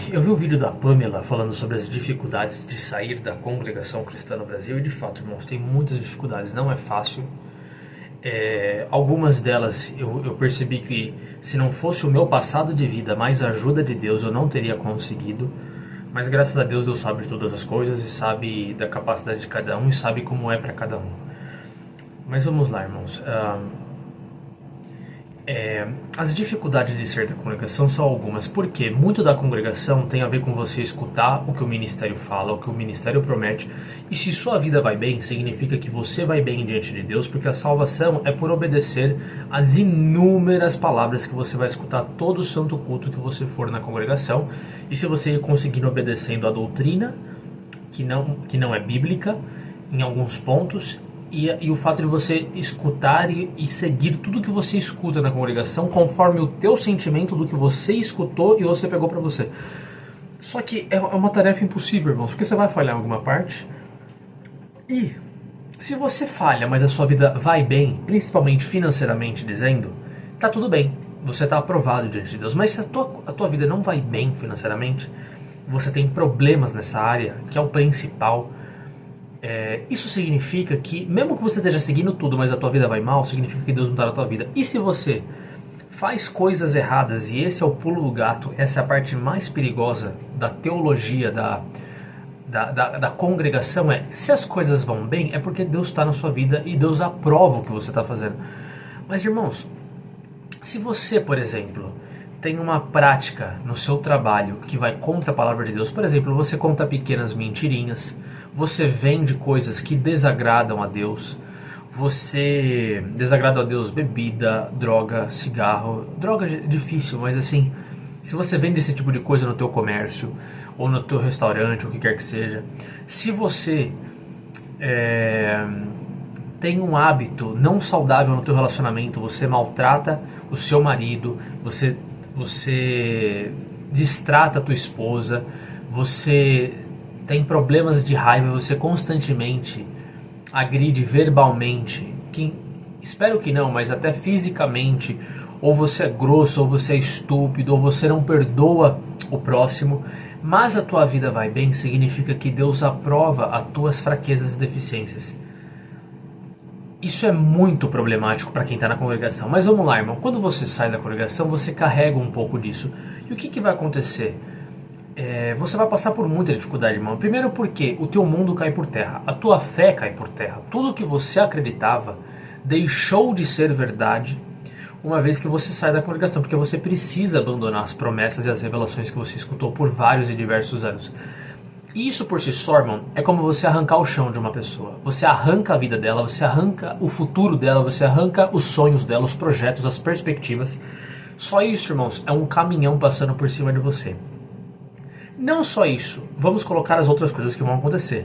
Eu vi o vídeo da Pamela falando sobre as dificuldades de sair da congregação cristã no Brasil e de fato, irmãos, tem muitas dificuldades, não é fácil. Algumas delas eu percebi que se não fosse o meu passado de vida mais a ajuda de Deus eu não teria conseguido, mas graças a Deus, Deus sabe de todas as coisas e sabe da capacidade de cada um e sabe como é para cada um. Mas vamos lá, irmãos. As dificuldades de ser da congregação são algumas, porque muito da congregação tem a ver com você escutar o que o ministério fala, o que o ministério promete, e se sua vida vai bem, significa que você vai bem diante de Deus, porque a salvação é por obedecer às inúmeras palavras que você vai escutar todo o santo culto que você for na congregação, e se você ir conseguindo obedecendo a doutrina, que não é bíblica, em alguns pontos, e o fato de você escutar e seguir tudo que você escuta na congregação conforme o teu sentimento do que você escutou e você pegou pra você. Só que é uma tarefa impossível, irmãos, porque você vai falhar em alguma parte. E se você falha, mas a sua vida vai bem, principalmente financeiramente dizendo, tá tudo bem, você tá aprovado diante de Deus. Mas se a tua vida não vai bem financeiramente, você tem problemas nessa área, que é o principal, isso significa que, mesmo que você esteja seguindo tudo, mas a tua vida vai mal, significa que Deus não está na tua vida. E se você faz coisas erradas, e esse é o pulo do gato, essa é a parte mais perigosa da teologia, da congregação, se as coisas vão bem, é porque Deus está na sua vida e Deus aprova o que você está fazendo. Mas, irmãos, se você, por exemplo, tem uma prática no seu trabalho que vai contra a palavra de Deus, por exemplo, você conta pequenas mentirinhas, você vende coisas que desagradam a Deus, você desagrada a Deus bebida, droga, cigarro, droga é difícil, mas assim, se você vende esse tipo de coisa no teu comércio, ou no teu restaurante, ou o que quer que seja, se você tem um hábito não saudável no teu relacionamento, você maltrata o seu marido, você distrata a tua esposa, você tem problemas de raiva, você constantemente agride verbalmente, espero que não, mas até fisicamente, ou você é grosso, ou você é estúpido, ou você não perdoa o próximo, mas a tua vida vai bem, significa que Deus aprova as tuas fraquezas e deficiências. Isso é muito problemático para quem está na congregação. Mas vamos lá, irmão. Quando você sai da congregação, você carrega um pouco disso. E o que vai acontecer? Você vai passar por muita dificuldade, irmão. Primeiro porque o teu mundo cai por terra. A tua fé cai por terra. Tudo que você acreditava deixou de ser verdade uma vez que você sai da congregação. Porque você precisa abandonar as promessas e as revelações que você escutou por vários e diversos anos. Isso por si só, irmão, é como você arrancar o chão de uma pessoa. Você arranca a vida dela, você arranca o futuro dela, você arranca os sonhos dela, os projetos, as perspectivas. Só isso, irmãos, é um caminhão passando por cima de você. Não só isso, vamos colocar as outras coisas que vão acontecer.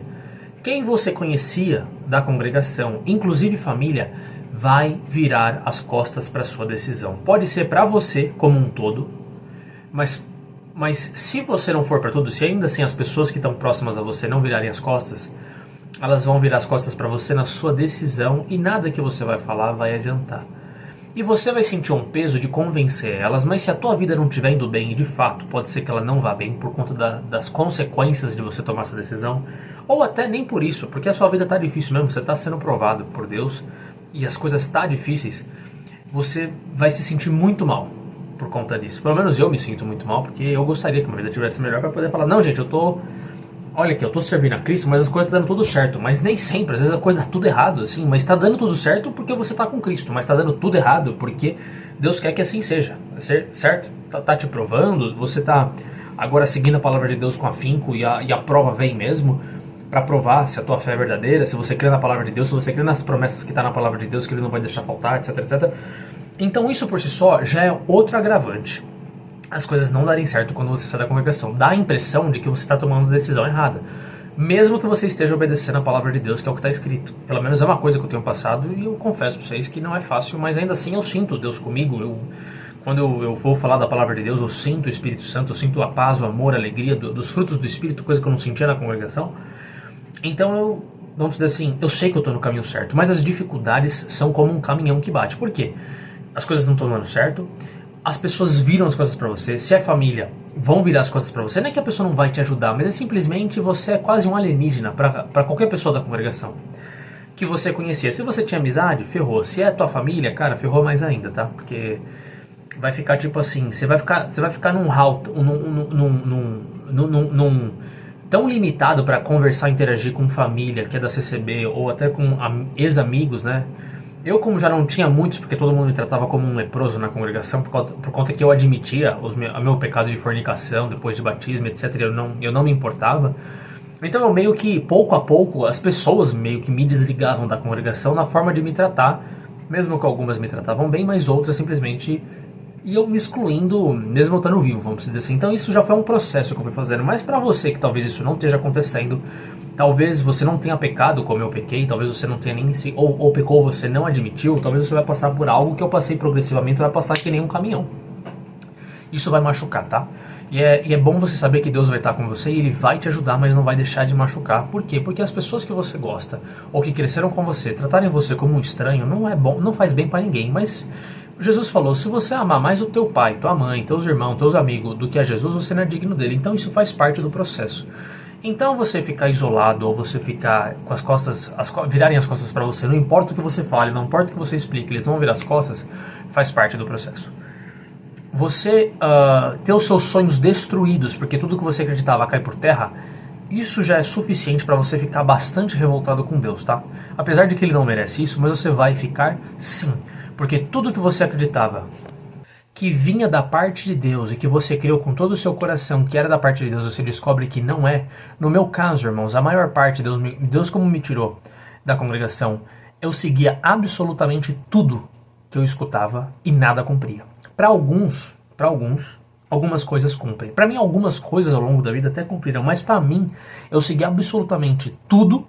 Quem você conhecia da congregação, inclusive família, vai virar as costas para sua decisão. Pode ser para você como um todo, mas se você não for para tudo, se ainda assim as pessoas que estão próximas a você não virarem as costas, elas vão virar as costas para você na sua decisão e nada que você vai falar vai adiantar. E você vai sentir um peso de convencer elas, mas se a tua vida não estiver indo bem, e de fato pode ser que ela não vá bem por conta das consequências de você tomar essa decisão, ou até nem por isso, porque a sua vida está difícil mesmo, você está sendo provado por Deus e as coisas estão difíceis, você vai se sentir muito mal por conta disso. Pelo menos eu me sinto muito mal, porque eu gostaria que a minha vida tivesse melhor para poder falar, não gente, olha aqui, eu tô servindo a Cristo, mas as coisas estão dando tudo certo. Mas nem sempre, às vezes a coisa dá tudo errado, assim, mas está dando tudo certo porque você está com Cristo, mas está dando tudo errado porque Deus quer que assim seja, certo? Tá te provando, você tá agora seguindo a palavra de Deus com afinco e a prova vem mesmo para provar se a tua fé é verdadeira, se você crê na palavra de Deus, se você crê nas promessas que está na palavra de Deus, que Ele não vai deixar faltar, etc, etc. Então isso por si só já é outro agravante. As coisas não darem certo quando você sai da congregação. Dá a impressão de que você está tomando a decisão errada. Mesmo que você esteja obedecendo a palavra de Deus, que é o que está escrito. Pelo menos é uma coisa que eu tenho passado e eu confesso para vocês que não é fácil, mas ainda assim eu sinto Deus comigo. Quando eu vou falar da palavra de Deus, eu sinto o Espírito Santo, eu sinto a paz, o amor, a alegria dos frutos do Espírito, coisa que eu não sentia na congregação. Então vamos dizer assim, eu sei que eu estou no caminho certo, mas as dificuldades são como um caminhão que bate. Por quê? As coisas não estão dando certo, as pessoas viram as coisas pra você, se é família, vão virar as coisas pra você. Não é que a pessoa não vai te ajudar, mas é simplesmente você é quase um alienígena pra qualquer pessoa da congregação que você conhecia. Se você tinha amizade, ferrou. Se é tua família, cara, ferrou mais ainda, tá? Porque vai ficar tipo assim, você vai ficar num tão limitado pra conversar, interagir com família que é da CCB ou até com ex-amigos, né? Eu, como já não tinha muitos, porque todo mundo me tratava como um leproso na congregação, por conta que eu admitia o meu pecado de fornicação depois de batismo, etc. Eu não me importava. Então eu meio que, pouco a pouco, as pessoas meio que me desligavam da congregação na forma de me tratar, mesmo que algumas me tratavam bem, mas outras simplesmente iam me excluindo, mesmo eu estando vivo, vamos dizer assim. Então isso já foi um processo que eu fui fazendo. Mas pra você que talvez isso não esteja acontecendo, talvez você não tenha pecado como eu pequei, talvez você não tenha nem se ou pecou, você não admitiu, talvez você vai passar por algo que eu passei progressivamente, você vai passar que nem um caminhão. Isso vai machucar, tá? E é bom você saber que Deus vai estar com você e Ele vai te ajudar, mas não vai deixar de machucar. Por quê? Porque as pessoas que você gosta ou que cresceram com você, tratarem você como um estranho, não é bom, não faz bem pra ninguém. Mas Jesus falou, se você amar mais o teu pai, tua mãe, teus irmãos, teus amigos do que a Jesus, você não é digno dele. Então isso faz parte do processo. Então você ficar isolado ou você ficar com as costas, virarem as costas pra você, não importa o que você fale, não importa o que você explique, eles vão virar as costas, faz parte do processo. Você ter os seus sonhos destruídos, porque tudo que você acreditava cai por terra, isso já é suficiente para você ficar bastante revoltado com Deus, tá? Apesar de que Ele não merece isso, mas você vai ficar sim, porque tudo que você acreditava que vinha da parte de Deus e que você criou com todo o seu coração que era da parte de Deus, você descobre que não é. No meu caso, irmãos, a maior parte, Deus como me tirou da congregação, eu seguia absolutamente tudo que eu escutava e nada cumpria. Para alguns, algumas coisas cumprem. Para mim, algumas coisas ao longo da vida até cumpriram, mas para mim, eu segui absolutamente tudo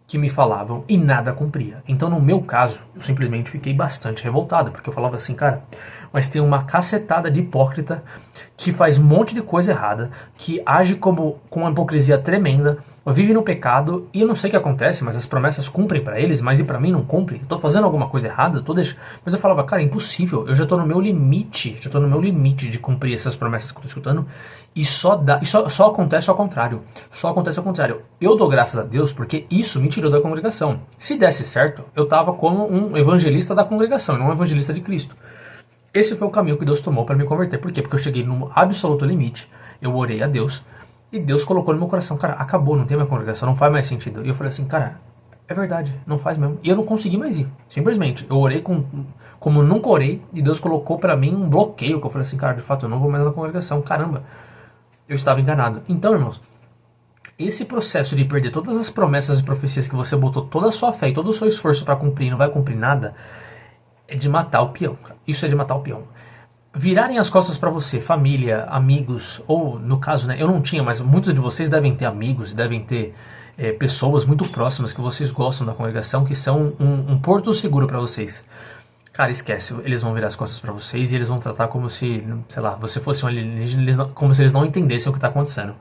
que me falavam e nada cumpria. Então, no meu caso, eu simplesmente fiquei bastante revoltado, porque eu falava assim, cara, mas tem uma cacetada de hipócrita que faz um monte de coisa errada, que age com uma hipocrisia tremenda, vive no pecado, e eu não sei o que acontece, mas as promessas cumprem pra eles, mas e pra mim não cumprem? Eu tô fazendo alguma coisa errada? Mas eu falava, cara, é impossível, eu já tô no meu limite, de cumprir essas promessas que eu tô escutando, e só acontece ao contrário. Só acontece ao contrário. Eu dou graças a Deus porque isso me tirou da congregação. Se desse certo, eu tava como um evangelista da congregação, não um evangelista de Cristo. Esse foi o caminho que Deus tomou para me converter. Por quê? Porque eu cheguei no absoluto limite, eu orei a Deus, e Deus colocou no meu coração, cara, acabou, não tem mais congregação, não faz mais sentido. E eu falei assim, cara, é verdade, não faz mesmo. E eu não consegui mais ir, simplesmente. Eu orei como nunca orei, e Deus colocou para mim um bloqueio, que eu falei assim, cara, de fato, eu não vou mais na congregação, caramba. Eu estava enganado. Então, irmãos, esse processo de perder todas as promessas e profecias que você botou toda a sua fé e todo o seu esforço para cumprir e não vai cumprir nada, é de matar o peão. Isso é de matar o peão. Virarem as costas para você, família, amigos, ou no caso, né, eu não tinha, mas muitos de vocês devem ter amigos, devem ter pessoas muito próximas que vocês gostam da congregação, que são um porto seguro para vocês. Cara, esquece, eles vão virar as costas pra vocês e eles vão tratar como se, sei lá, você fosse um alienígena, como se eles não entendessem o que tá acontecendo.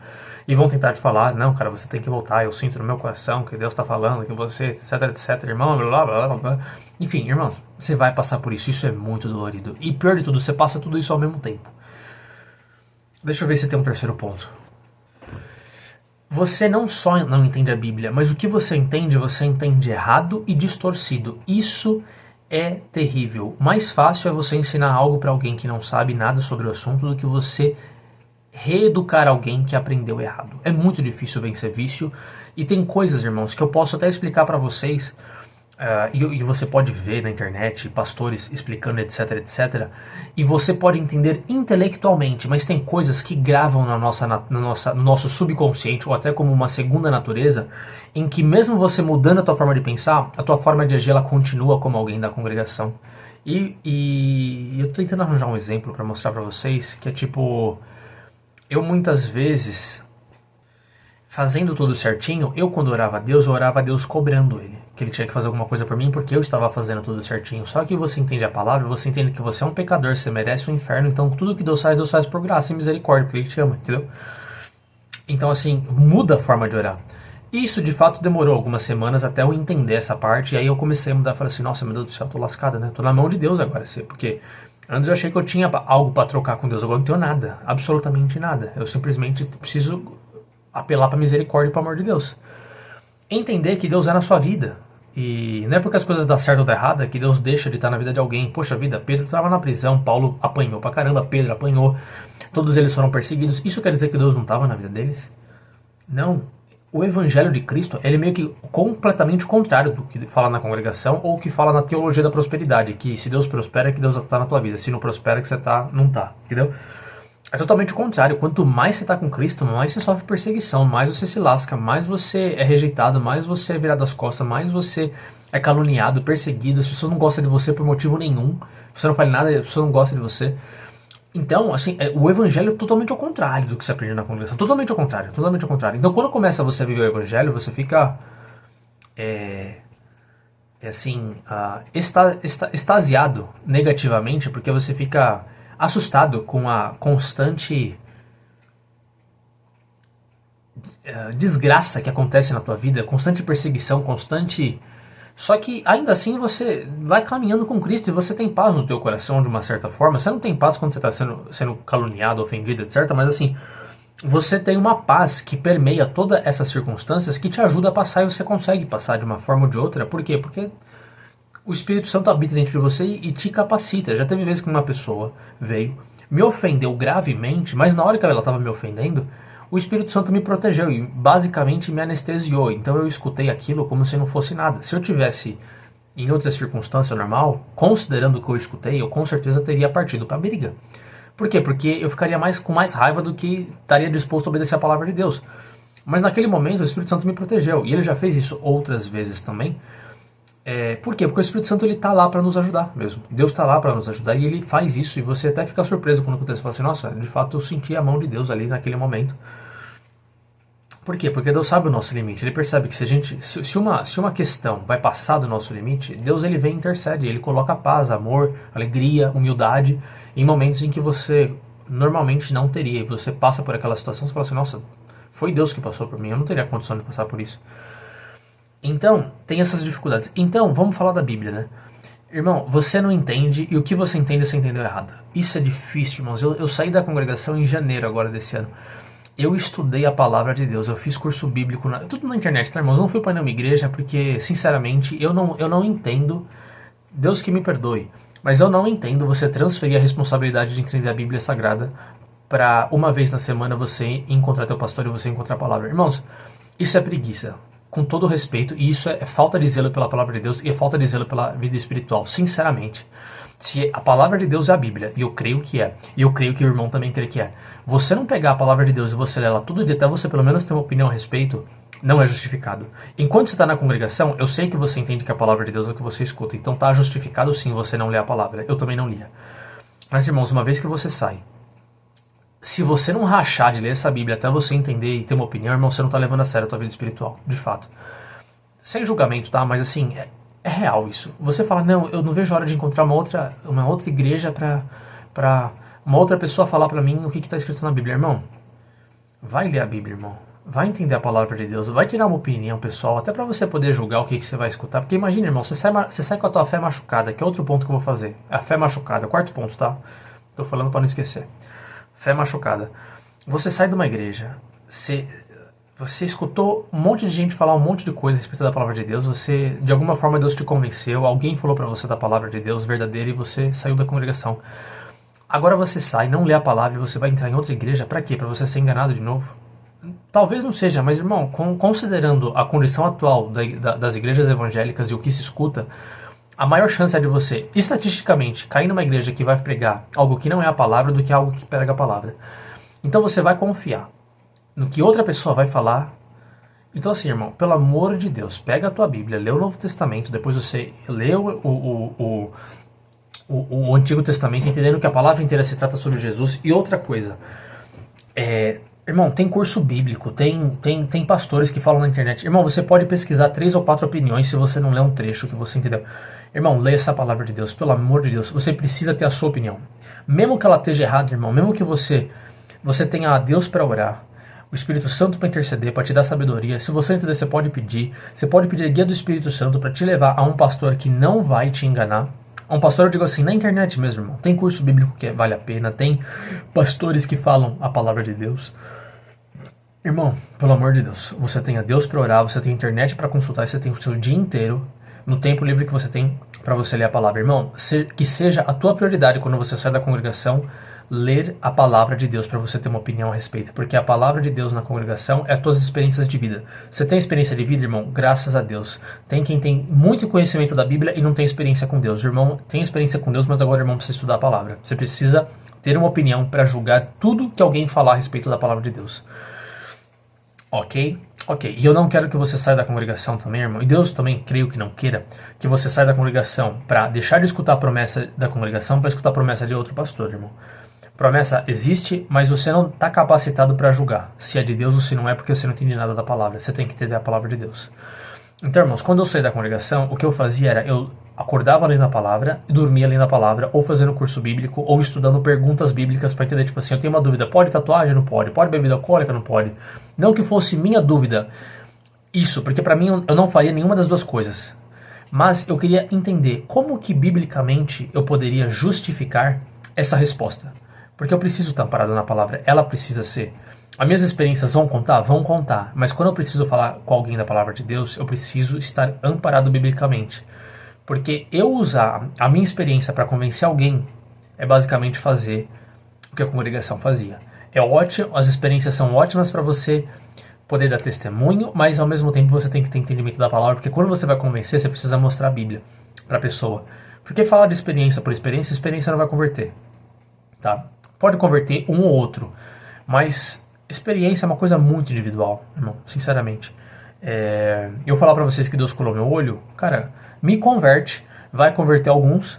E vão tentar te falar, não, cara, você tem que voltar, eu sinto no meu coração que Deus tá falando, que você, etc, irmão, blá, blá, blá, blá. Enfim, irmão, você vai passar por isso é muito dolorido. E pior de tudo, você passa tudo isso ao mesmo tempo. Deixa eu ver se tem um terceiro ponto. Você não só não entende a Bíblia, mas o que você entende errado e distorcido. Isso é terrível. Mais fácil é você ensinar algo para alguém que não sabe nada sobre o assunto do que você reeducar alguém que aprendeu errado. É muito difícil vencer vício e tem coisas, irmãos, que eu posso até explicar para vocês e você pode ver na internet pastores explicando, etc, etc, e você pode entender intelectualmente, mas tem coisas que gravam no nosso subconsciente ou até como uma segunda natureza, em que mesmo você mudando a tua forma de pensar, a tua forma de agir ela continua como alguém da congregação. E eu tô tentando arranjar um exemplo para mostrar para vocês, que é tipo, eu muitas vezes, fazendo tudo certinho, eu quando orava a Deus cobrando ele, que ele tinha que fazer alguma coisa por mim porque eu estava fazendo tudo certinho. Só que você entende a palavra, você entende que você é um pecador, você merece o inferno, então tudo que Deus faz por graça e misericórdia, porque ele te ama, entendeu? Então assim, muda a forma de orar. Isso de fato demorou algumas semanas até eu entender essa parte, e aí eu comecei a mudar, falei assim, nossa, meu Deus do céu, tô lascado, né? Tô na mão de Deus agora, porque Antes eu achei que eu tinha algo para trocar com Deus, agora eu não tenho nada, absolutamente nada. Eu simplesmente preciso apelar para misericórdia e para amor de Deus. Entender que Deus é na sua vida. E não é porque as coisas dão certo ou dão errado que Deus deixa de estar na vida de alguém. Poxa vida, Pedro estava na prisão, Paulo apanhou pra caramba, Pedro apanhou, todos eles foram perseguidos. Isso quer dizer que Deus não estava na vida deles? Não. O evangelho de Cristo, ele é meio que completamente contrário do que fala na congregação ou que fala na teologia da prosperidade, que se Deus prospera é que Deus está na tua vida, se não prospera é que você não tá, entendeu? É totalmente o contrário. Quanto mais você está com Cristo, mais você sofre perseguição, mais você se lasca, mais você é rejeitado, mais você é virado as costas, mais você é caluniado, perseguido, as pessoas não gostam de você por motivo nenhum, você não faz nada, as pessoas não gostam de você. Então, assim, o evangelho é totalmente ao contrário do que você aprende na congregação. Totalmente ao contrário, totalmente ao contrário. Então, quando começa você a viver o evangelho, você fica, extasiado negativamente, porque você fica assustado com a constante desgraça que acontece na tua vida, constante perseguição, constante... Só que ainda assim você vai caminhando com Cristo e você tem paz no teu coração de uma certa forma. Você não tem paz quando você está sendo caluniado, ofendido, etc. Mas assim, você tem uma paz que permeia todas essas circunstâncias que te ajuda a passar e você consegue passar de uma forma ou de outra. Por quê? Porque o Espírito Santo habita dentro de você e te capacita. Já teve vezes que uma pessoa veio, me ofendeu gravemente, mas na hora que ela estava me ofendendo, o Espírito Santo me protegeu e basicamente me anestesiou. Então eu escutei aquilo como se não fosse nada. Se eu tivesse em outra circunstância normal, considerando o que eu escutei, eu com certeza teria partido para a briga. Por quê? Porque eu ficaria com mais raiva do que estaria disposto a obedecer a palavra de Deus. Mas naquele momento o Espírito Santo me protegeu. E ele já fez isso outras vezes também. Por quê? Porque o Espírito Santo ele tá lá para nos ajudar mesmo. Deus está lá para nos ajudar e ele faz isso. E você até fica surpreso quando acontece. Você fala assim, nossa, de fato eu senti a mão de Deus ali naquele momento. Por quê? Porque Deus sabe o nosso limite. Ele percebe que se uma questão vai passar do nosso limite, Deus ele vem e intercede. Ele coloca paz, amor, alegria, humildade em momentos em que você normalmente não teria. E você passa por aquela situação e fala assim, nossa, foi Deus que passou por mim. Eu não teria condição de passar por isso. Então, tem essas dificuldades. Então, vamos falar da Bíblia, né? Irmão, você não entende e o que você entende, você entendeu errado. Isso é difícil, irmãos. Eu saí da congregação em janeiro agora desse ano. Eu estudei a palavra de Deus, eu fiz curso bíblico, tudo na internet, tá, irmãos? Eu não fui para nenhuma igreja porque, sinceramente, eu não entendo, Deus que me perdoe, mas eu não entendo você transferir a responsabilidade de entender a Bíblia Sagrada para uma vez na semana você encontrar teu pastor e você encontrar a palavra. Irmãos, isso é preguiça, com todo respeito, e isso é falta de zelo pela palavra de Deus e é falta de zelo pela vida espiritual, sinceramente. Se a palavra de Deus é a Bíblia, e eu creio que é, e eu creio que o irmão também crê que é, você não pegar a palavra de Deus e você ler ela todo dia até você pelo menos ter uma opinião a respeito, não é justificado. Enquanto você está na congregação, eu sei que você entende que a palavra de Deus é o que você escuta, então está justificado sim você não ler a palavra, eu também não lia. Mas irmãos, uma vez que você sai, se você não rachar de ler essa Bíblia até você entender e ter uma opinião, irmão, você não está levando a sério a tua vida espiritual, de fato. Sem julgamento, tá? Mas assim, é real isso. Você fala, não, eu não vejo a hora de encontrar uma outra igreja pra uma outra pessoa falar pra mim o que está escrito na Bíblia. Irmão, vai ler a Bíblia, irmão. Vai entender a palavra de Deus. Vai tirar uma opinião pessoal, até pra você poder julgar o que você vai escutar. Porque imagina, irmão, você sai com a tua fé machucada, que é outro ponto que eu vou fazer. A fé machucada, quarto ponto, tá? Tô falando pra não esquecer. Fé machucada. Você sai de uma igreja, você escutou um monte de gente falar um monte de coisa a respeito da palavra de Deus, você, de alguma forma Deus te convenceu, alguém falou pra você da palavra de Deus verdadeira e você saiu da congregação. Agora você sai, não lê a palavra e você vai entrar em outra igreja, pra quê? Pra você ser enganado de novo? Talvez não seja, mas irmão, considerando a condição atual das igrejas evangélicas e o que se escuta, a maior chance é de você, estatisticamente, cair numa igreja que vai pregar algo que não é a palavra do que algo que prega a palavra. Então você vai confiar no que outra pessoa vai falar. Então assim, irmão, pelo amor de Deus, pega a tua Bíblia, lê o Novo Testamento, depois você lê o Antigo Testamento, entendendo que a palavra inteira se trata sobre Jesus. E outra coisa, irmão, tem curso bíblico, tem pastores que falam na internet. Irmão, você pode pesquisar 3 ou 4 opiniões se você não lê um trecho que você entendeu. Irmão, lê essa palavra de Deus, pelo amor de Deus, você precisa ter a sua opinião. Mesmo que ela esteja errada, irmão, mesmo que você tenha a Deus para orar, o Espírito Santo para interceder, para te dar sabedoria. Se você entender, você pode pedir a guia do Espírito Santo para te levar a um pastor que não vai te enganar, A um pastor eu digo assim, na internet mesmo, irmão. Tem curso bíblico que vale a pena, tem pastores que falam a palavra de Deus. Irmão, pelo amor de Deus, você tem a Deus para orar, você tem a internet para consultar, você tem o seu dia inteiro, no tempo livre que você tem para você ler a palavra. Irmão, que seja a tua prioridade quando você sai da congregação, ler a palavra de Deus para você ter uma opinião a respeito, porque a palavra de Deus na congregação é as tuas experiências de vida. Você tem experiência de vida, irmão? Graças a Deus. Tem quem tem muito conhecimento da Bíblia e não tem experiência com Deus. O irmão tem experiência com Deus, mas agora o irmão precisa estudar a palavra. Você precisa ter uma opinião para julgar tudo que alguém falar a respeito da palavra de Deus. Ok? Ok. E eu não quero que você saia da congregação também, irmão. E Deus também, creio que não queira, que você saia da congregação para deixar de escutar a promessa da congregação para escutar a promessa de outro pastor, irmão. Promessa existe, mas você não está capacitado para julgar se é de Deus ou se não é, porque você não entende nada da palavra. Você tem que entender a palavra de Deus. Então, irmãos, quando eu saí da congregação, o que eu fazia era, eu acordava lendo a palavra, dormia lendo a palavra, ou fazendo curso bíblico, ou estudando perguntas bíblicas para entender, tipo assim, eu tenho uma dúvida, pode tatuagem? Não pode. Pode bebida alcoólica? Não pode. Não que fosse minha dúvida isso, porque para mim eu não faria nenhuma das duas coisas. Mas eu queria entender como que biblicamente eu poderia justificar essa resposta. Porque eu preciso estar amparado na palavra, ela precisa ser. As minhas experiências vão contar? Vão contar. Mas quando eu preciso falar com alguém da palavra de Deus, eu preciso estar amparado biblicamente. Porque eu usar a minha experiência para convencer alguém é basicamente fazer o que a congregação fazia. É ótimo, as experiências são ótimas para você poder dar testemunho, mas ao mesmo tempo você tem que ter entendimento da palavra, porque quando você vai convencer, você precisa mostrar a Bíblia para a pessoa. Porque falar de experiência por experiência, experiência não vai converter. Tá? Pode converter um ou outro, mas experiência é uma coisa muito individual, irmão, sinceramente. Eu falar pra vocês que Deus colou meu olho, cara, me converte, vai converter alguns,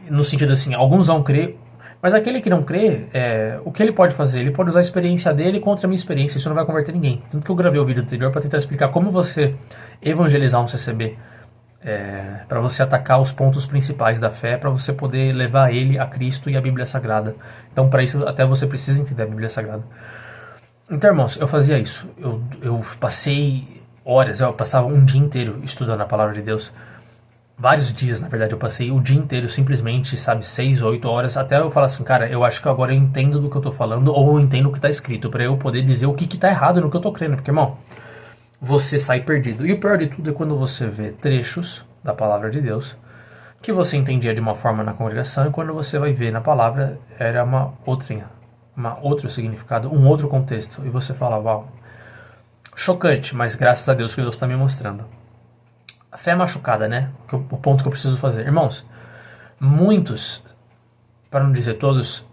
no sentido assim, alguns vão crer, mas aquele que não crê, o que ele pode fazer? Ele pode usar a experiência dele contra a minha experiência, isso não vai converter ninguém. Tanto que eu gravei o vídeo anterior para tentar explicar como você evangelizar um CCB, para você atacar os pontos principais da fé, para você poder levar ele a Cristo e a Bíblia Sagrada. Então, para isso, até você precisa entender a Bíblia Sagrada. Então, irmãos, eu fazia isso. Eu passei horas, eu passava um dia inteiro estudando a Palavra de Deus. Vários dias, na verdade, eu passei o dia inteiro simplesmente, 6 ou 8 horas, até eu falar assim, cara, eu acho que agora eu entendo do que eu tô falando, ou eu entendo o que tá escrito, para eu poder dizer o que tá errado no que eu tô crendo. Porque, irmão, você sai perdido. E o pior de tudo é quando você vê trechos da palavra de Deus que você entendia de uma forma na congregação e quando você vai ver na palavra era outro significado, um outro contexto. E você fala, uau, chocante, mas graças a Deus que Deus está me mostrando. A fé é machucada, né? O ponto que eu preciso fazer. Irmãos, muitos, para não dizer todos,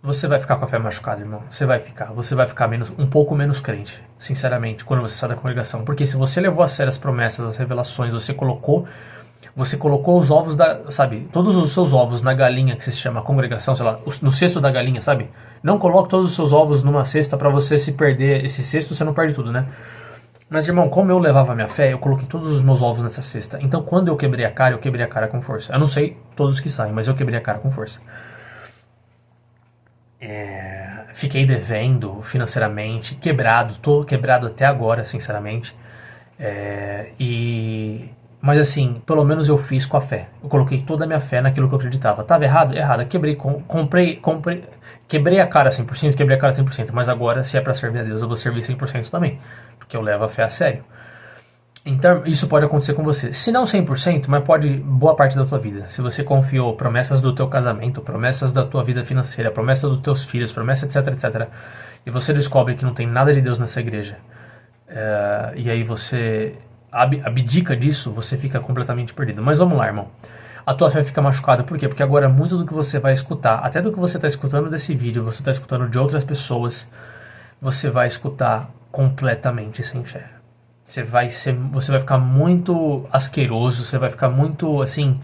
você vai ficar com a fé machucada, irmão. Você vai ficar um pouco menos crente, sinceramente, quando você sai da congregação. Porque se você levou a sério as promessas, as revelações, você colocou os ovos todos os seus ovos na galinha que se chama congregação, sei lá, no cesto da galinha, sabe? Não coloque todos os seus ovos numa cesta para você se perder esse cesto, você não perde tudo, né? Mas, irmão, como eu levava a minha fé, eu coloquei todos os meus ovos nessa cesta. Então, quando eu quebrei a cara com força. Eu não sei todos que saem, mas eu quebrei a cara com força. Fiquei devendo financeiramente, tô quebrado até agora, sinceramente. Mas assim, pelo menos eu fiz com a fé. Eu coloquei toda a minha fé naquilo que eu acreditava. Tava errado? Errado. Quebrei a cara 100%, mas agora, se é pra servir a Deus, eu vou servir 100% também. Porque eu levo a fé a sério. Então, isso pode acontecer com você. Se não 100%, mas pode boa parte da tua vida. Se você confiou promessas do teu casamento, promessas da tua vida financeira, promessas dos teus filhos, promessas etc, etc. E você descobre que não tem nada de Deus nessa igreja. E aí você abdica disso, você fica completamente perdido. Mas vamos lá, irmão. A tua fé fica machucada. Por quê? Porque agora muito do que você vai escutar, até do que você está escutando desse vídeo, você está escutando de outras pessoas, você vai escutar completamente sem fé. Você vai ficar muito asqueroso, você vai ficar muito, assim,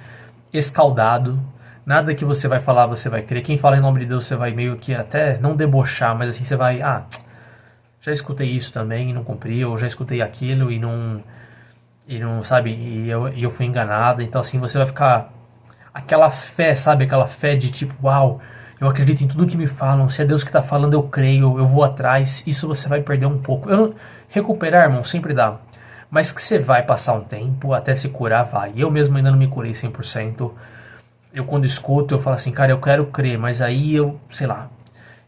escaldado. Nada que você vai falar, você vai crer. Quem fala em nome de Deus, você vai meio que até, não debochar, mas assim, você vai, já escutei isso também e não cumpri, ou já escutei aquilo e não sabe, e eu fui enganado. Então, assim, você vai ficar, aquela fé, sabe, aquela fé de tipo, uau, eu acredito em tudo que me falam, se é Deus que está falando, eu creio, eu vou atrás. Isso você vai perder um pouco. Recuperar, irmão, sempre dá. Mas que você vai passar um tempo até se curar, vai. Eu mesmo ainda não me curei 100%. eu quando escuto, eu falo assim, cara, eu quero crer, mas aí eu, sei lá,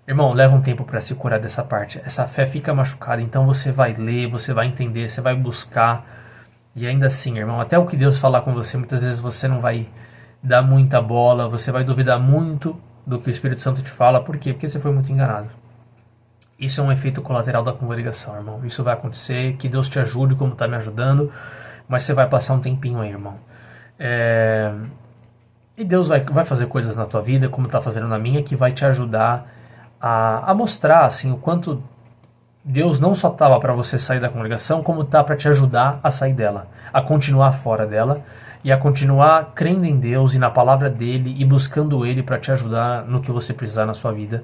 irmão, leva um tempo para se curar dessa parte. Essa fé fica machucada, então você vai ler, você vai entender, você vai buscar. E ainda assim, irmão, até o que Deus falar com você, muitas vezes você não vai dar muita bola, você vai duvidar muito do que o Espírito Santo te fala. Por quê? Porque você foi muito enganado. Isso é um efeito colateral da congregação, irmão. Isso vai acontecer, que Deus te ajude como está me ajudando, mas você vai passar um tempinho aí, irmão. E Deus vai fazer coisas na tua vida, como está fazendo na minha, que vai te ajudar a mostrar assim, o quanto Deus não só estava para você sair da congregação, como está para te ajudar a sair dela, a continuar fora dela e a continuar crendo em Deus e na palavra dele e buscando ele para te ajudar no que você precisar na sua vida,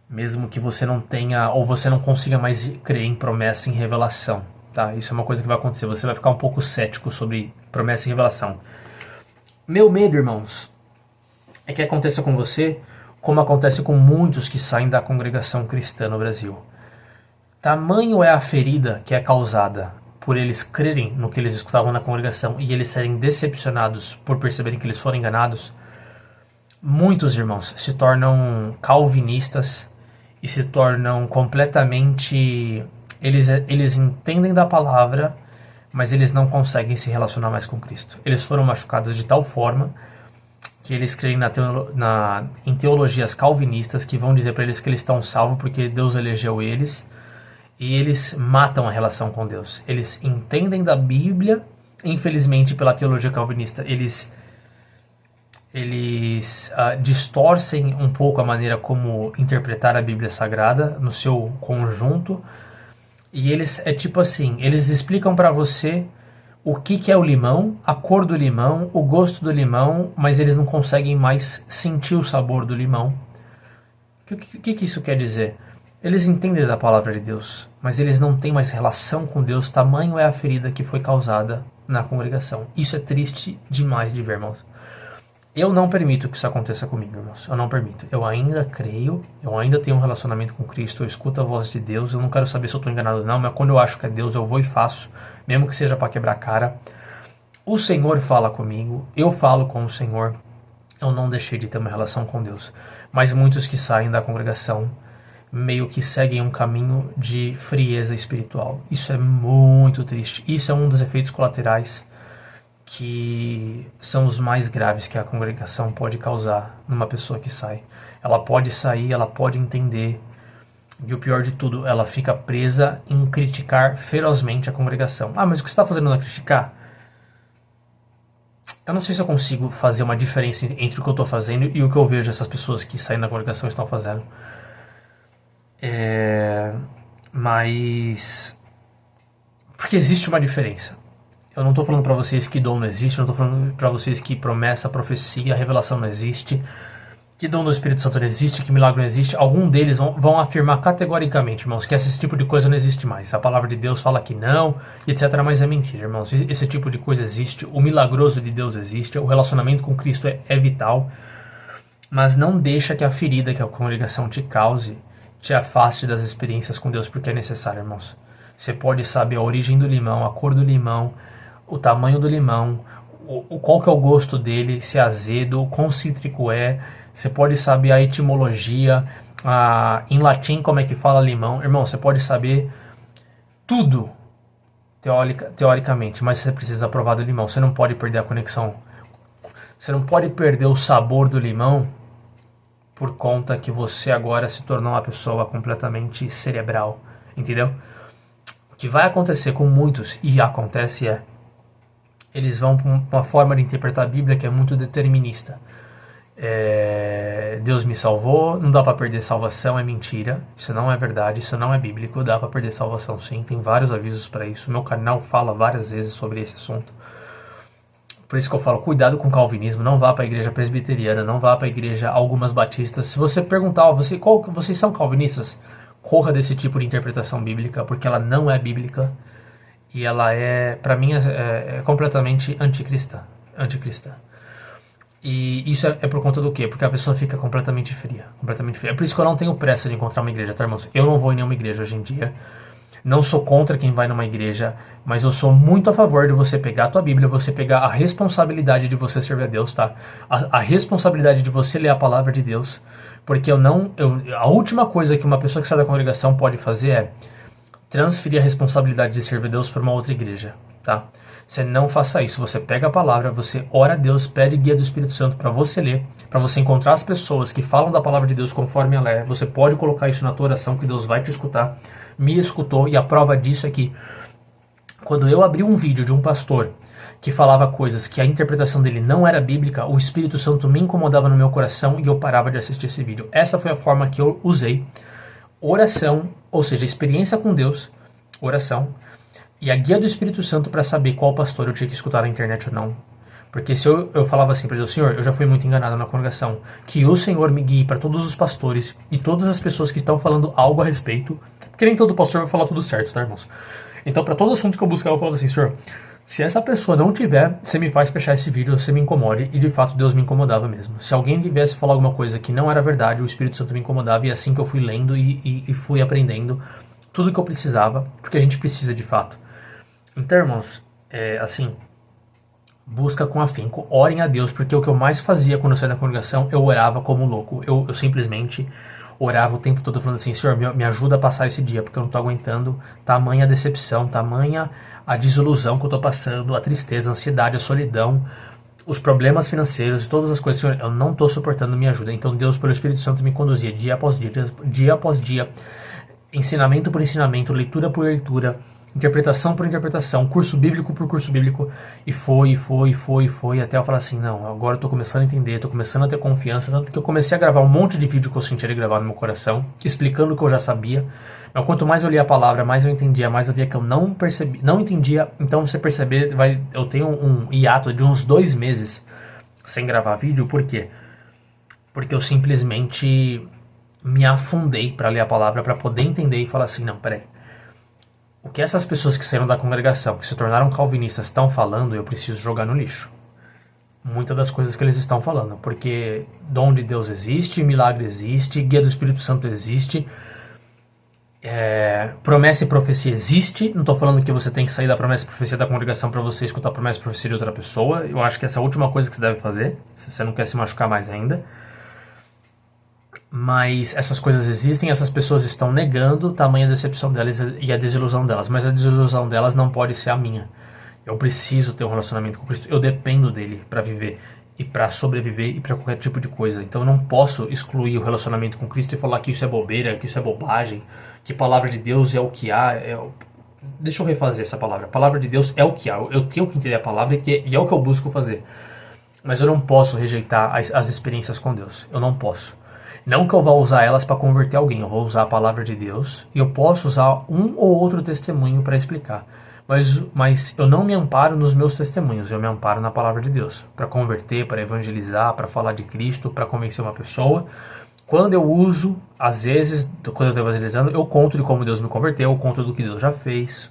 mesmo que você não tenha ou você não consiga mais crer em promessa e em revelação, tá? Isso é uma coisa que vai acontecer, você vai ficar um pouco cético sobre promessa e revelação. Meu medo, irmãos, é que aconteça com você como acontece com muitos que saem da congregação cristã no Brasil. Tamanho é a ferida que é causada por eles crerem no que eles escutavam na congregação e eles serem decepcionados por perceberem que eles foram enganados. Muitos irmãos se tornam calvinistas e se tornam completamente... Eles entendem da palavra, mas eles não conseguem se relacionar mais com Cristo. Eles foram machucados de tal forma que eles creem em teologias calvinistas que vão dizer para eles que eles estão salvos porque Deus elegeu eles, e eles matam a relação com Deus. Eles entendem da Bíblia, infelizmente pela teologia calvinista, eles distorcem um pouco a maneira como interpretar a Bíblia Sagrada no seu conjunto, e eles, tipo assim, eles explicam para você o que é o limão, a cor do limão, o gosto do limão, mas eles não conseguem mais sentir o sabor do limão. O que isso quer dizer? Eles entendem da palavra de Deus, mas eles não têm mais relação com Deus, tamanho é a ferida que foi causada na congregação. Isso é triste demais de ver, irmãos. Eu não permito que isso aconteça comigo, irmãos. Eu não permito. Eu ainda creio, eu ainda tenho um relacionamento com Cristo, eu escuto a voz de Deus, eu não quero saber se eu estou enganado ou não, mas quando eu acho que é Deus, eu vou e faço, mesmo que seja para quebrar a cara. O Senhor fala comigo, eu falo com o Senhor, eu não deixei de ter uma relação com Deus. Mas muitos que saem da congregação meio que seguem um caminho de frieza espiritual. Isso é muito triste. Isso é um dos efeitos colaterais que são os mais graves que a congregação pode causar numa pessoa que sai. Ela pode sair, ela pode entender, e o pior de tudo, ela fica presa em criticar ferozmente a congregação. Ah, mas o que você está fazendo não é criticar? Eu não sei se eu consigo fazer uma diferença entre o que eu estou fazendo e o que eu vejo essas pessoas que saem da congregação estão fazendo. Mas... porque existe uma diferença. Eu não estou falando para vocês que dom não existe, eu não estou falando para vocês que promessa, profecia, revelação não existe, que dom do Espírito Santo não existe, que milagre não existe. Algum deles vão afirmar categoricamente, irmãos, que esse tipo de coisa não existe mais. A palavra de Deus fala que não, etc. Mas é mentira, irmãos. Esse tipo de coisa existe, o milagroso de Deus existe, o relacionamento com Cristo é vital, mas não deixa que a ferida que a congregação te cause te afaste das experiências com Deus, porque é necessário, irmãos. Você pode saber a origem do limão, a cor do limão, o tamanho do limão, qual que é o gosto dele, se é azedo, o quão cítrico é. Você pode saber a etimologia, em latim como é que fala limão. Irmão, você pode saber tudo, teoricamente, mas você precisa provar do limão. Você não pode perder a conexão. Você não pode perder o sabor do limão por conta que você agora se tornou uma pessoa completamente cerebral, entendeu? O que vai acontecer com muitos, e acontece, eles vão para uma forma de interpretar a Bíblia que é muito determinista. Deus me salvou, não dá para perder salvação, é mentira, isso não é verdade, isso não é bíblico, dá para perder salvação sim, tem vários avisos para isso, meu canal fala várias vezes sobre esse assunto. Por isso que eu falo, cuidado com o calvinismo, não vá para a igreja presbiteriana, não vá para a igreja algumas batistas. Se você perguntar, vocês são calvinistas? Corra desse tipo de interpretação bíblica, porque ela não é bíblica e ela para mim, é completamente anticristã. E isso é por conta do quê? Porque a pessoa fica completamente fria. É por isso que eu não tenho pressa de encontrar uma igreja, tá, irmãos? Eu não vou em nenhuma igreja hoje em dia. Não sou contra quem vai numa igreja, mas eu sou muito a favor de você pegar a tua Bíblia, você pegar a responsabilidade de você servir a Deus, tá? A responsabilidade de você ler a palavra de Deus, porque a última coisa que uma pessoa que sai da congregação pode fazer é transferir a responsabilidade de servir a Deus para uma outra igreja, tá? Você não faça isso. Você pega a palavra, você ora a Deus, pede guia do Espírito Santo para você ler, para você encontrar as pessoas que falam da palavra de Deus conforme ela é. Você pode colocar isso na tua oração que Deus vai te escutar. Me escutou, e a prova disso é que quando eu abri um vídeo de um pastor que falava coisas que a interpretação dele não era bíblica, o Espírito Santo me incomodava no meu coração e eu parava de assistir esse vídeo. Essa foi a forma que eu usei oração, ou seja, experiência com Deus, oração, e a guia do Espírito Santo para saber qual pastor eu tinha que escutar na internet ou não. Porque se eu falava assim para Deus, Senhor, eu já fui muito enganado na congregação, que o Senhor me guie para todos os pastores e todas as pessoas que estão falando algo a respeito, porque nem todo pastor vai falar tudo certo, tá, irmãos? Então, para todo assunto que eu buscava, eu falava assim, Senhor, se essa pessoa não tiver, você me faz fechar esse vídeo, você me incomode, e de fato Deus me incomodava mesmo. Se alguém viesse falar alguma coisa que não era verdade, o Espírito Santo me incomodava, e é assim que eu fui lendo e fui aprendendo tudo que eu precisava, porque a gente precisa de fato. Então, irmãos, assim, busca com afinco, orem a Deus, porque o que eu mais fazia quando eu saía da congregação, eu orava como louco. Eu simplesmente orava o tempo todo falando assim, Senhor, me ajuda a passar esse dia, porque eu não tô aguentando tamanha decepção, tamanha a desilusão que eu tô passando, a tristeza, a ansiedade, a solidão, os problemas financeiros, todas as coisas, Senhor, eu não tô suportando, me ajuda. Então Deus, pelo Espírito Santo, me conduzia dia após dia, ensinamento por ensinamento, leitura por leitura, interpretação por interpretação, curso bíblico por curso bíblico, e foi, até eu falar assim, não, agora eu tô começando a entender, tô começando a ter confiança, tanto que eu comecei a gravar um monte de vídeo que eu sentia de gravar no meu coração, explicando o que eu já sabia, mas quanto mais eu lia a palavra, mais eu entendia, mais eu via que eu não entendia. Então você perceber, eu tenho um hiato de uns 2 meses sem gravar vídeo, por quê? Porque eu simplesmente me afundei para ler a palavra, para poder entender e falar assim, não, peraí, o que essas pessoas que saíram da congregação, que se tornaram calvinistas, estão falando, eu preciso jogar no lixo. Muitas das coisas que eles estão falando, porque dom de Deus existe, milagre existe, guia do Espírito Santo existe, promessa e profecia existe. Não estou falando que você tem que sair da promessa e profecia da congregação para você escutar a promessa e profecia de outra pessoa. Eu acho que essa é a última coisa que você deve fazer, se você não quer se machucar mais ainda. Mas essas coisas existem, essas pessoas estão negando tamanha decepção delas e a desilusão delas, mas a desilusão delas não pode ser a minha. Eu preciso ter um relacionamento com Cristo, eu dependo dele para viver e para sobreviver e para qualquer tipo de coisa. Então eu não posso excluir o relacionamento com Cristo e falar que isso é bobeira, que isso é bobagem, que a palavra de Deus é o que há. Deixa eu refazer essa palavra. A palavra de Deus é o que há. Eu tenho que entender a palavra e é o que eu busco fazer. Mas eu não posso rejeitar as experiências com Deus. Eu não posso. Não que eu vá usar elas para converter alguém, eu vou usar a palavra de Deus e eu posso usar um ou outro testemunho para explicar. Mas eu não me amparo nos meus testemunhos, eu me amparo na palavra de Deus. Para converter, para evangelizar, para falar de Cristo, para convencer uma pessoa. Quando eu uso, às vezes, quando eu estou evangelizando, eu conto de como Deus me converteu, eu conto do que Deus já fez.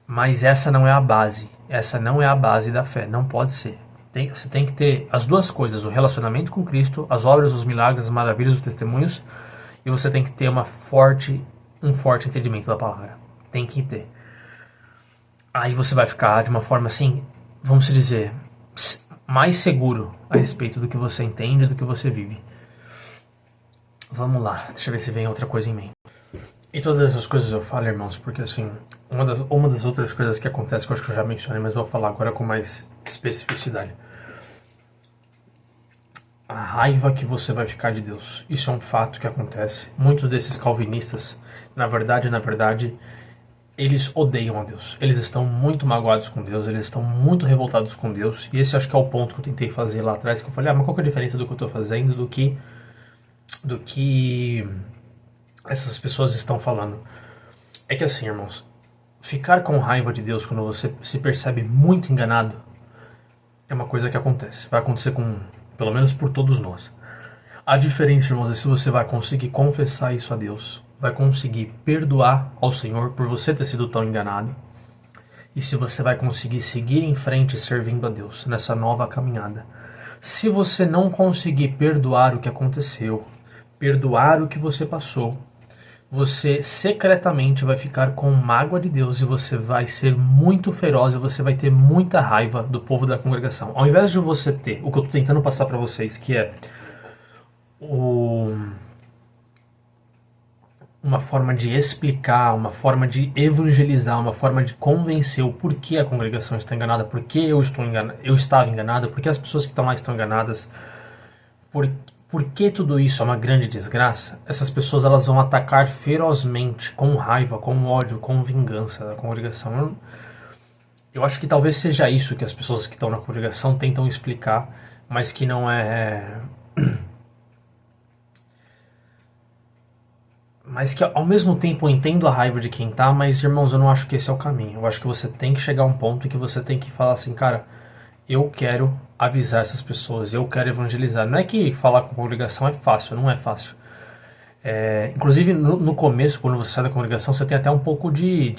Mas essa não é a base. Essa não é a base da fé, não pode ser. Você tem que ter as duas coisas, o relacionamento com Cristo, as obras, os milagres, as maravilhas, os testemunhos, e você tem que ter um forte entendimento da palavra. Tem que ter. Aí você vai ficar de uma forma assim, vamos dizer, mais seguro a respeito do que você entende, do que você vive. Vamos lá, deixa eu ver se vem outra coisa em mim. E todas essas coisas eu falo, irmãos, porque assim, uma das outras coisas que acontece, que eu acho que eu já mencionei, mas vou falar agora com mais especificidade. A raiva que você vai ficar de Deus. Isso é um fato que acontece. Muitos desses calvinistas, na verdade, eles odeiam a Deus. Eles estão muito magoados com Deus, eles estão muito revoltados com Deus. E esse acho que é o ponto que eu tentei fazer lá atrás, que eu falei, mas qual que é a diferença do que eu estou fazendo do que essas pessoas estão falando? É que assim, irmãos, ficar com raiva de Deus quando você se percebe muito enganado é uma coisa que acontece. Vai acontecer pelo menos por todos nós. A diferença, irmãos, é se você vai conseguir confessar isso a Deus, vai conseguir perdoar ao Senhor por você ter sido tão enganado, e se você vai conseguir seguir em frente servindo a Deus nessa nova caminhada. Se você não conseguir perdoar o que aconteceu, perdoar o que você passou, você secretamente vai ficar com mágoa de Deus e você vai ser muito feroz e você vai ter muita raiva do povo da congregação. Ao invés de você ter o que eu estou tentando passar para vocês, que é uma forma de explicar, uma forma de evangelizar, uma forma de convencer o porquê a congregação está enganada, porquê eu estava enganado, porquê as pessoas que estão lá estão enganadas, por que tudo isso é uma grande desgraça? Essas pessoas elas vão atacar ferozmente, com raiva, com ódio, com vingança a congregação. Eu acho que talvez seja isso que as pessoas que estão na congregação tentam explicar, mas que não é... Mas que ao mesmo tempo eu entendo a raiva de quem tá, mas irmãos, eu não acho que esse é o caminho. Eu acho que você tem que chegar a um ponto em que você tem que falar assim, cara, eu quero avisar essas pessoas, eu quero evangelizar. Não é que falar com a congregação é fácil, não é fácil. Inclusive no começo, quando você sai da congregação, você tem até um pouco de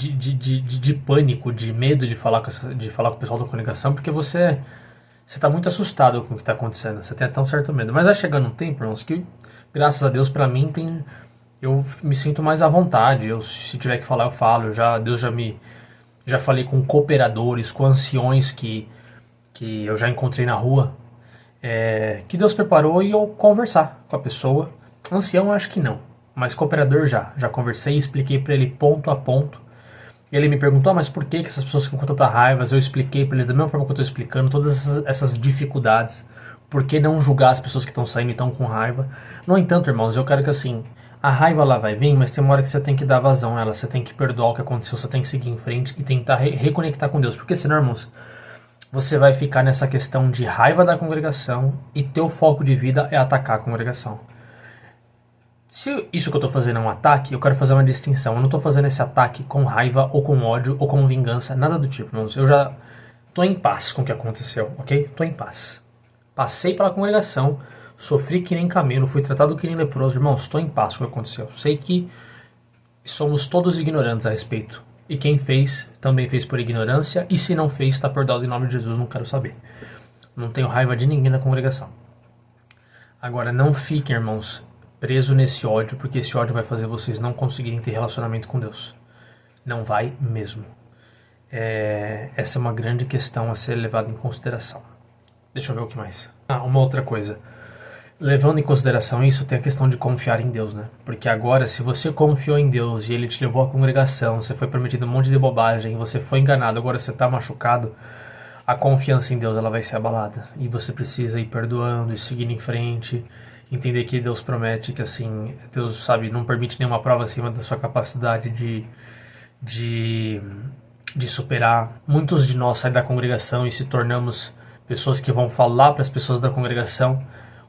pânico, de medo de falar com o pessoal da congregação, porque você está muito assustado com o que está acontecendo, você tem até um certo medo. Mas vai chegando um tempo, irmãos, que graças a Deus pra mim eu me sinto mais à vontade. Se tiver que falar, eu falo. Já falei com cooperadores, com anciões que eu já encontrei na rua, que Deus preparou e eu conversar com a pessoa. Ancião acho que não, mas cooperador já conversei e expliquei para ele ponto a ponto. Ele me perguntou, mas por que essas pessoas ficam com tanta raiva? Eu expliquei para eles da mesma forma que eu estou explicando, todas essas dificuldades. Por que não julgar as pessoas que estão saindo e estão com raiva? No entanto, irmãos, eu quero que assim, a raiva lá vai vir, mas tem uma hora que você tem que dar vazão a ela, você tem que perdoar o que aconteceu, você tem que seguir em frente e tentar reconectar com Deus. Porque senão, irmãos, você vai ficar nessa questão de raiva da congregação e teu foco de vida é atacar a congregação. Se isso que eu estou fazendo é um ataque, eu quero fazer uma distinção. Eu não estou fazendo esse ataque com raiva ou com ódio ou com vingança, nada do tipo, irmãos. Eu já estou em paz com o que aconteceu, ok? Estou em paz. Passei pela congregação, sofri que nem camelo, fui tratado que nem leproso. Irmãos, estou em paz com o que aconteceu. Sei que somos todos ignorantes a respeito. E quem fez, também fez por ignorância. E se não fez, está perdoado em nome de Jesus, não quero saber. Não tenho raiva de ninguém da congregação. Agora, não fiquem, irmãos, presos nesse ódio, porque esse ódio vai fazer vocês não conseguirem ter relacionamento com Deus. Não vai mesmo. Essa é uma grande questão a ser levada em consideração. Deixa eu ver o que mais. Uma outra coisa. Levando em consideração isso, tem a questão de confiar em Deus, né? Porque agora, se você confiou em Deus e Ele te levou à congregação, você foi prometido um monte de bobagem, você foi enganado, agora você está machucado, a confiança em Deus ela vai ser abalada. E você precisa ir perdoando e seguir em frente, entender que Deus promete que assim, Deus, sabe, não permite nenhuma prova acima da sua capacidade de superar. Muitos de nós saem da congregação e se tornamos pessoas que vão falar para as pessoas da congregação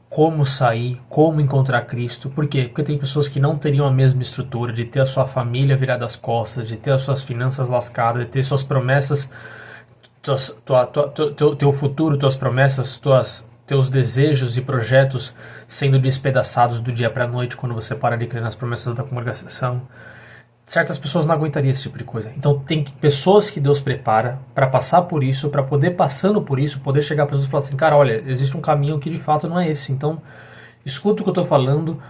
como sair, como encontrar Cristo. Por quê? Porque tem pessoas que não teriam a mesma estrutura de ter a sua família virada às costas, de ter as suas finanças lascadas, de ter suas promessas, teu futuro, tuas promessas, teus desejos e projetos sendo despedaçados do dia para a noite quando você para de crer nas promessas da congregação. Certas pessoas não aguentariam esse tipo de coisa. Então tem pessoas que Deus prepara para passar por isso, para poder, passando por isso, poder chegar para Jesus e falar assim, cara, olha, existe um caminho que de fato não é esse. Então escuta o que eu estou falando,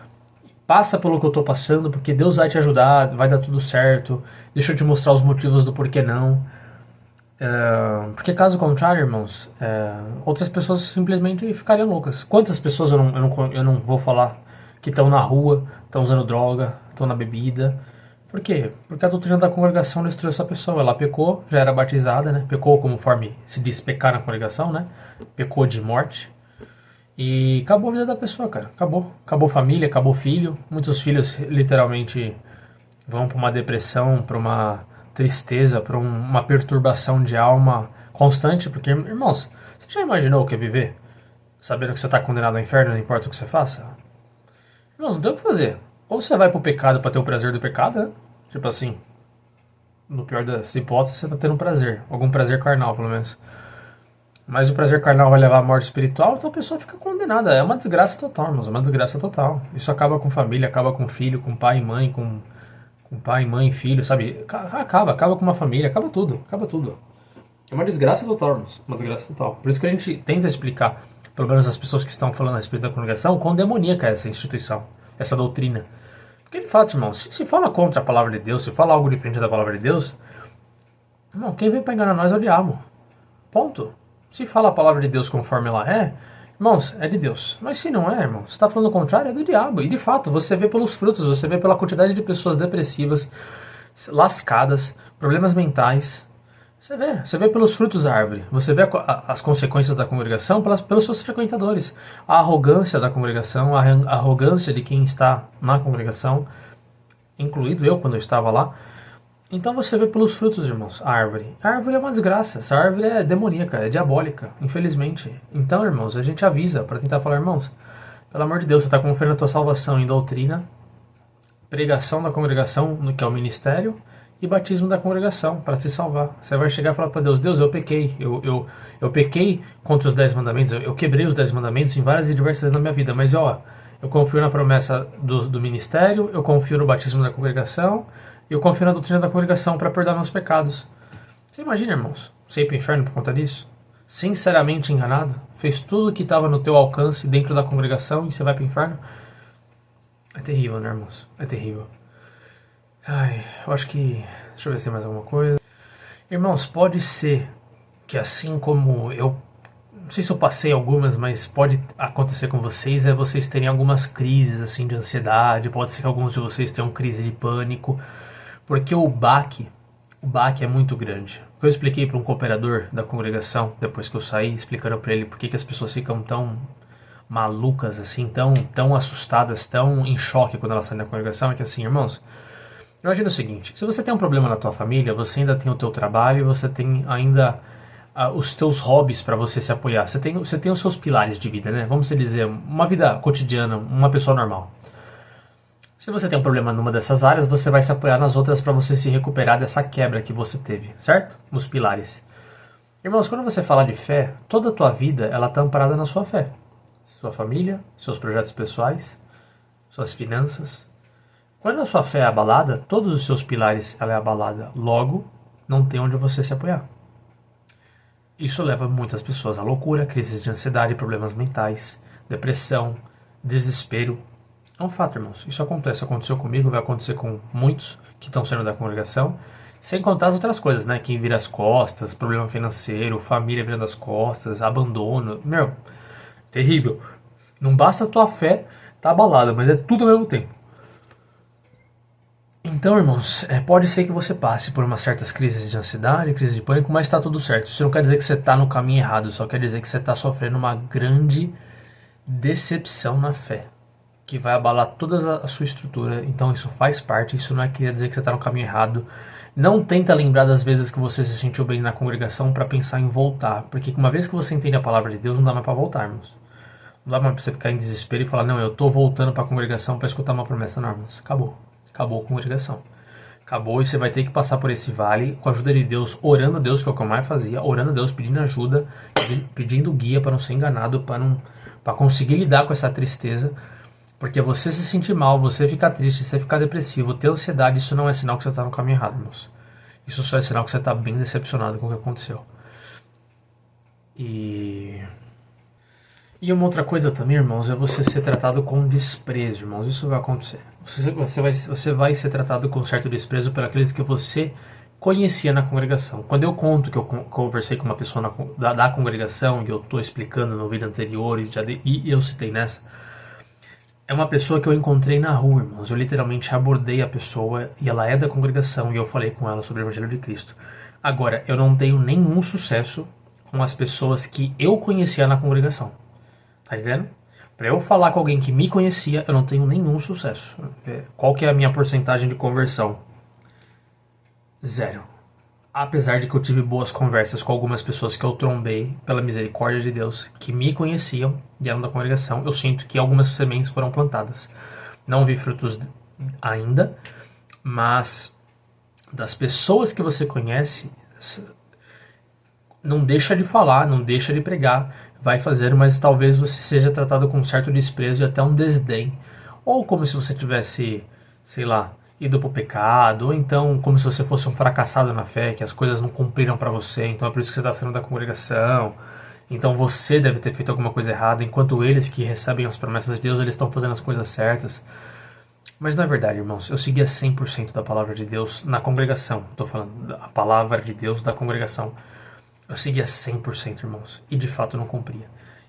passa pelo que eu estou passando, porque Deus vai te ajudar, vai dar tudo certo. Deixa eu te mostrar os motivos do porquê não. Porque caso contrário, irmãos, outras pessoas simplesmente ficariam loucas. Quantas pessoas eu não vou falar que estão na rua, estão usando droga, estão na bebida. Por quê? Porque a doutrina da congregação destruiu essa pessoa. Ela pecou, já era batizada, né? Pecou conforme se diz pecar na congregação, né? Pecou de morte. E acabou a vida da pessoa, cara. Acabou. Acabou família, acabou filho. Muitos filhos literalmente vão para uma depressão, para uma tristeza, para uma perturbação de alma constante. Porque, irmãos, você já imaginou o que é viver? Sabendo que você está condenado ao inferno, não importa o que você faça? Irmãos, não tem o que fazer. Ou você vai pro pecado para ter o prazer do pecado, né? Tipo assim, no pior das hipóteses, você tá tendo prazer. Algum prazer carnal, pelo menos. Mas o prazer carnal vai levar à morte espiritual, então a pessoa fica condenada. É uma desgraça total, irmãos. É uma desgraça total. Isso acaba com família, acaba com filho, com pai e mãe, com pai, mãe, filho, sabe? Acaba com uma família, acaba tudo. É uma desgraça total, irmãos. Uma desgraça total. Por isso que a gente tenta explicar, pelo menos as pessoas que estão falando a respeito da congregação, quão demoníaca é essa instituição, essa doutrina. Aquele fato, irmão, se fala contra a palavra de Deus, se fala algo diferente da palavra de Deus, irmão, quem vem para enganar nós é o diabo. Ponto. Se fala a palavra de Deus conforme ela é, irmãos, é de Deus. Mas se não é, irmão, você está falando o contrário, é do diabo. E de fato, você vê pelos frutos, você vê pela quantidade de pessoas depressivas, lascadas, problemas mentais. Você vê pelos frutos da árvore. Você vê as consequências da congregação pelos seus frequentadores. A arrogância da congregação, a arrogância de quem está na congregação, incluído eu quando eu estava lá. Então você vê pelos frutos, irmãos, a árvore. A árvore é uma desgraça, essa árvore é demoníaca, é diabólica, infelizmente. Então, irmãos, a gente avisa para tentar falar, irmãos, pelo amor de Deus, você está confiando a tua salvação em doutrina, pregação da congregação, no que é o ministério, e batismo da congregação, para te salvar. Você vai chegar e falar para Deus, Deus, eu pequei, eu pequei contra os 10 mandamentos, eu quebrei os 10 mandamentos em várias e diversas vezes na minha vida, mas ó, eu confio na promessa do ministério, eu confio no batismo da congregação, eu confio na doutrina da congregação para perdoar meus pecados. Você imagina, irmãos, você ir para o inferno por conta disso? Sinceramente enganado? Fez tudo o que estava no teu alcance dentro da congregação e você vai para o inferno? É terrível, né, irmãos? É terrível. Ai, eu acho que... Deixa eu ver se tem mais alguma coisa. Irmãos, pode ser que assim como eu... Não sei se eu passei algumas, mas pode acontecer com vocês, é vocês terem algumas crises assim de ansiedade, pode ser que alguns de vocês tenham crise de pânico, porque o baque é muito grande. Eu expliquei para um cooperador da congregação, depois que eu saí, explicando para ele por que as pessoas ficam tão malucas, assim, tão assustadas, tão em choque quando elas saem da congregação, é que assim, irmãos, imagina o seguinte, se você tem um problema na tua família, você ainda tem o teu trabalho, você tem ainda os teus hobbies para você se apoiar, você tem os seus pilares de vida, né? Vamos dizer, uma vida cotidiana, uma pessoa normal. Se você tem um problema numa dessas áreas, você vai se apoiar nas outras para você se recuperar dessa quebra que você teve, certo? Nos pilares. Irmãos, quando você fala de fé, toda a tua vida ela está amparada na sua fé. Sua família, seus projetos pessoais, suas finanças. Quando a sua fé é abalada, todos os seus pilares ela é abalada. Logo, não tem onde você se apoiar. Isso leva muitas pessoas à loucura, crises de ansiedade, problemas mentais, depressão, desespero. É um fato, irmãos. Isso aconteceu comigo, vai acontecer com muitos que estão saindo da congregação, sem contar as outras coisas, né? Que vira as costas, problema financeiro, família virando as costas, abandono. Meu, terrível. Não basta a tua fé tá abalada, mas é tudo ao mesmo tempo. Então, irmãos, pode ser que você passe por umas certas crises de ansiedade, crise de pânico, mas está tudo certo. Isso não quer dizer que você está no caminho errado, só quer dizer que você está sofrendo uma grande decepção na fé, que vai abalar toda a sua estrutura. Então isso faz parte, isso não quer dizer que você está no caminho errado. Não tenta lembrar das vezes que você se sentiu bem na congregação para pensar em voltar, porque uma vez que você entende a palavra de Deus, não dá mais para voltar, irmãos. Não dá mais para você ficar em desespero e falar, não, eu estou voltando para a congregação para escutar uma promessa. Não, irmãos, acabou a congregação. Acabou e você vai ter que passar por esse vale com a ajuda de Deus, orando a Deus, que é o que eu mais fazia, orando a Deus, pedindo ajuda, pedindo guia para não ser enganado, para conseguir lidar com essa tristeza. Porque você se sentir mal, você ficar triste, você ficar depressivo, ter ansiedade, isso não é sinal que você está no caminho errado, irmãos. Isso só é sinal que você está bem decepcionado com o que aconteceu. E uma outra coisa também, irmãos, é você ser tratado com desprezo, irmãos. Isso vai acontecer. Você vai ser tratado com certo desprezo por aqueles que você conhecia na congregação. Quando eu conto que eu conversei com uma pessoa da congregação, e eu estou explicando no vídeo anterior, e eu citei nessa, é uma pessoa que eu encontrei na rua, irmãos. Eu literalmente abordei a pessoa e ela é da congregação e eu falei com ela sobre o Evangelho de Cristo. Agora, eu não tenho nenhum sucesso com as pessoas que eu conhecia na congregação. Tá entendendo? Para eu falar com alguém que me conhecia, eu não tenho nenhum sucesso. Qual que é a minha porcentagem de conversão? 0. Apesar de que eu tive boas conversas com algumas pessoas que eu trombei, pela misericórdia de Deus, que me conheciam e eram da congregação, eu sinto que algumas sementes foram plantadas. Não vi frutos ainda, mas das pessoas que você conhece, não deixa de falar, não deixa de pregar, vai fazer, mas talvez você seja tratado com um certo desprezo e até um desdém. Ou como se você tivesse, sei lá, ido pro pecado, ou então como se você fosse um fracassado na fé, que as coisas não cumpriram para você, então é por isso que você está saindo da congregação, então você deve ter feito alguma coisa errada, enquanto eles que recebem as promessas de Deus, eles estão fazendo as coisas certas. Mas não é verdade, irmãos. Eu seguia 100% da palavra de Deus na congregação. Estou falando da palavra de Deus da congregação. Eu seguia 100%, irmãos. E de fato não cumpria.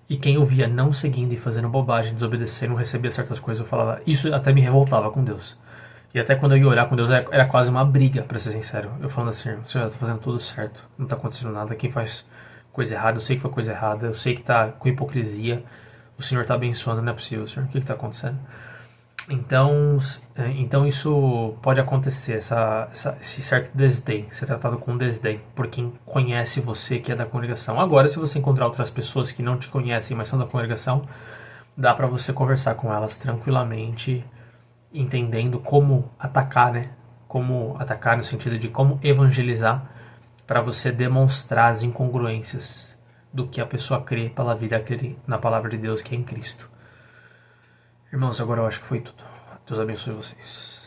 E quem eu via não seguindo e fazendo bobagem, desobedecendo, não recebia certas coisas, eu falava... Isso até me revoltava com Deus. E até quando eu ia orar com Deus, era quase uma briga, pra ser sincero. Eu falando assim, Senhor, eu tô fazendo tudo certo. Não tá acontecendo nada. Quem faz coisa errada, eu sei que foi coisa errada. Eu sei que tá com hipocrisia. O Senhor tá abençoando, não é possível, Senhor. O que tá acontecendo? Então isso pode acontecer, esse certo desdém, ser tratado com desdém por quem conhece você que é da congregação. Agora, se você encontrar outras pessoas que não te conhecem, mas são da congregação, dá para você conversar com elas tranquilamente, entendendo como atacar, né? Como atacar no sentido de como evangelizar para você demonstrar as incongruências do que a pessoa crê pela vida na palavra de Deus que é em Cristo. Irmãos, agora eu acho que foi tudo. Deus abençoe vocês.